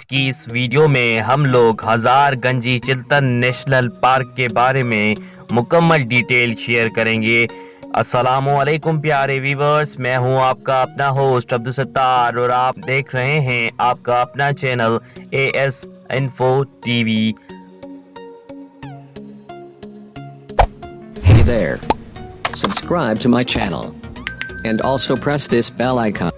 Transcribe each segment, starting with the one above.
آج کی اس ویڈیو میں ہم لوگ ہزارگنجی چلتن نیشنل پارک کے بارے میں مکمل ڈیٹیل شیئر کریں گے۔ السلام علیکم پیارے ویورز، میں ہوں آپ کا اپنا ہوسٹ عبدل ستار اور آپ دیکھ رہے ہیں آپ کا اپنا channel AS Info TV۔ Hey there. Subscribe to my channel. And also press this bell icon.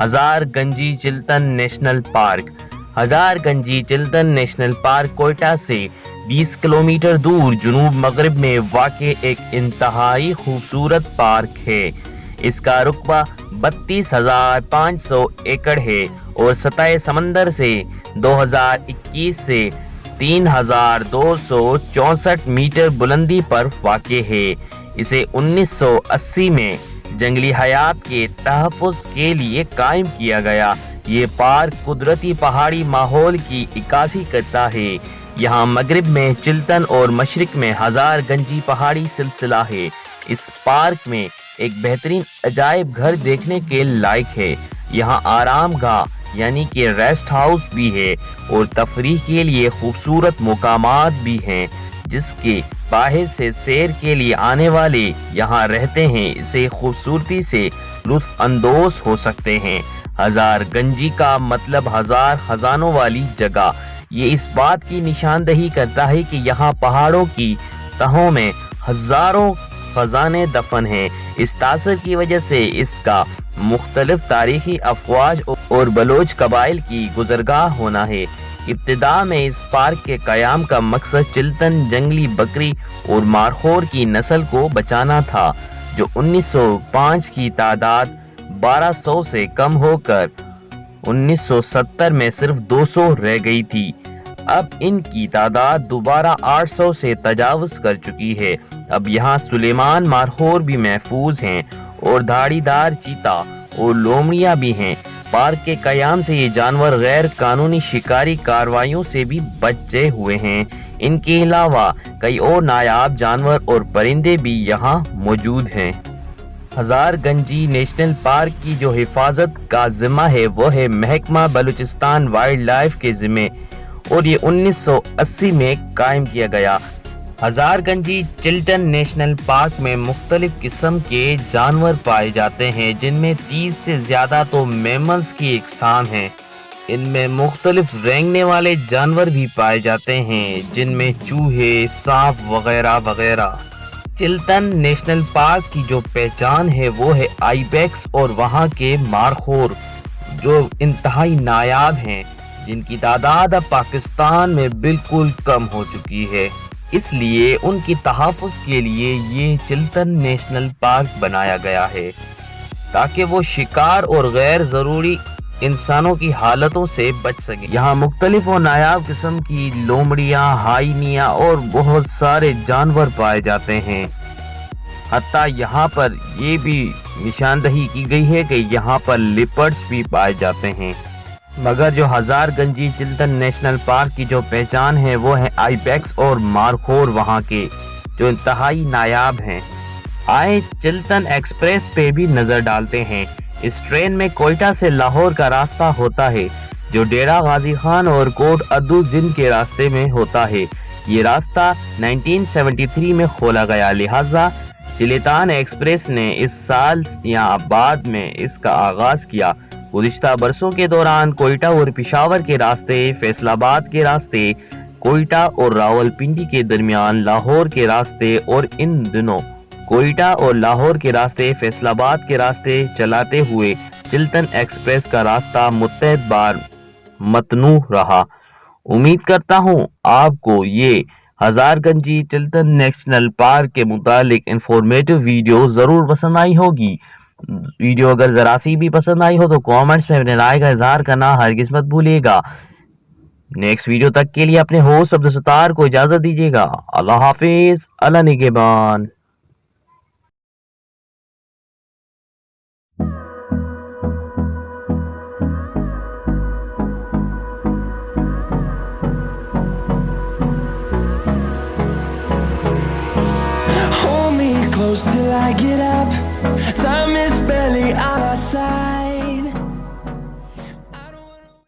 Hazarganji Chiltan national park. Hazarganji Chiltan national park Quetta سے 20 کلومیٹر دور جنوب مغرب میں واقع ایک انتہائی خوبصورت پارک ہے۔ اس کا رقبہ 32,500 ایکڑ ہے اور سطح سمندر سے 2021 سے 3,264 میٹر بلندی پر واقع ہے۔ اسے 1980 میں جنگلی حیات کے تحفظ کے لیے قائم کیا گیا۔ یہ پارک قدرتی پہاڑی ماحول کی عکاسی کرتا ہے۔ یہاں مغرب میں چلتن اور مشرق میں ہزارگنجی پہاڑی سلسلہ ہے۔ اس پارک میں ایک بہترین عجائب گھر دیکھنے کے لائق ہے۔ یہاں آرام گاہ یعنی کہ ریسٹ ہاؤس بھی ہے اور تفریح کے لیے خوبصورت مقامات بھی ہیں جس کے باہر سے سیر کے لیے آنے والے یہاں رہتے ہیں اسے خوبصورتی سے لطف اندوز ہو سکتے ہیں۔ ہزارگنجی کا مطلب ہزار خزانوں والی جگہ۔ یہ اس بات کی نشاندہی کرتا ہے کہ یہاں پہاڑوں کی تہوں میں ہزاروں خزانے دفن ہیں۔ اس تاثر کی وجہ سے اس کا مختلف تاریخی افواج اور بلوچ قبائل کی گزرگاہ ہونا ہے۔ ابتدا میں اس پارک کے قیام کا مقصد چلتن جنگلی بکری اور مارخور کی نسل کو بچانا تھا جو 1905 کی تعداد 1200 سے کم ہو کر 1970 میں صرف 200 رہ گئی تھی۔ اب ان کی تعداد دوبارہ 800 سے تجاوز کر چکی ہے۔ اب یہاں سلیمان مارخور بھی محفوظ ہیں اور دھاڑی دار چیتا اور لومڑیاں بھی ہیں۔ پارک کے قیام سے یہ جانور غیر قانونی شکاری کارروائیوں سے بھی بچے ہوئے ہیں۔ ان کے علاوہ کئی اور نایاب جانور اور پرندے بھی یہاں موجود ہیں۔ ہزارگنجی نیشنل پارک کی جو حفاظت کا ذمہ ہے وہ ہے محکمہ بلوچستان وائلڈ لائف کے ذمے اور یہ 1980 میں قائم کیا گیا۔ ہزارگنجی چلتن نیشنل پارک میں مختلف قسم کے جانور پائے جاتے ہیں جن میں 30 سے زیادہ تو میملز کی اقسام ہیں۔ ان میں مختلف رینگنے والے جانور بھی پائے جاتے ہیں جن میں چوہے، سانپ وغیرہ وغیرہ۔ چلتن نیشنل پارک کی جو پہچان ہے وہ ہے آئیبیکس اور وہاں کے مارخور جو انتہائی نایاب ہیں جن کی تعداد اب پاکستان میں بالکل کم ہو چکی ہے۔ اس لیے ان کی تحفظ کے لیے یہ چلتن نیشنل پارک بنایا گیا ہے تاکہ وہ شکار اور غیر ضروری انسانوں کی حالتوں سے بچ سکیں۔ یہاں مختلف و نایاب قسم کی لومڑیاں، ہائینیاں اور بہت سارے جانور پائے جاتے ہیں۔ حتیٰ یہاں پر یہ بھی نشاندہی کی گئی ہے کہ یہاں پر لیپرڈز بھی پائے جاتے ہیں۔ مگر جو ہزارگنجی چلتن نیشنل پارک کی جو پہچان ہے وہ ہے آئیبیکس اور مارخور وہاں کے جو انتہائی نایاب ہیں۔ آئے چلتن ایکسپریس پہ بھی نظر ڈالتے ہیں۔ اس ٹرین میں کوئٹہ سے لاہور کا راستہ ہوتا ہے جو ڈیرہ غازی خان اور کوٹ ادو جند کے راستے میں ہوتا ہے۔ یہ راستہ 1973 میں کھولا گیا، لہٰذا چلتان ایکسپریس نے اس سال یا بعد میں اس کا آغاز کیا۔ گزشتہ برسوں کے دوران کوئٹہ اور پشاور کے راستے، فیصل آباد کے راستے، کوئٹہ اور راولپنڈی کے درمیان لاہور کے راستے اور ان دنوں کوئٹہ اور لاہور کے راستے فیصل آباد کے راستے چلاتے ہوئے چلتن ایکسپریس کا راستہ متعدد بار متنوع رہا۔ امید کرتا ہوں آپ کو یہ ہزارگنجی چلتن نیشنل پارک کے متعلق انفارمیٹو ویڈیو ضرور پسند آئی ہوگی۔ ویڈیو اگر ذرا سی بھی پسند آئی ہو تو کامنٹس میں اپنے رائے کا اظہار کرنا ہرگز مت بھولیے گا۔ نیکسٹ ویڈیو تک کے لیے اپنے ہوسٹ عبدل ستار کو اجازت دیجیے گا۔ اللہ حافظ، اللہ نگہبان۔ Hold me close till I get up.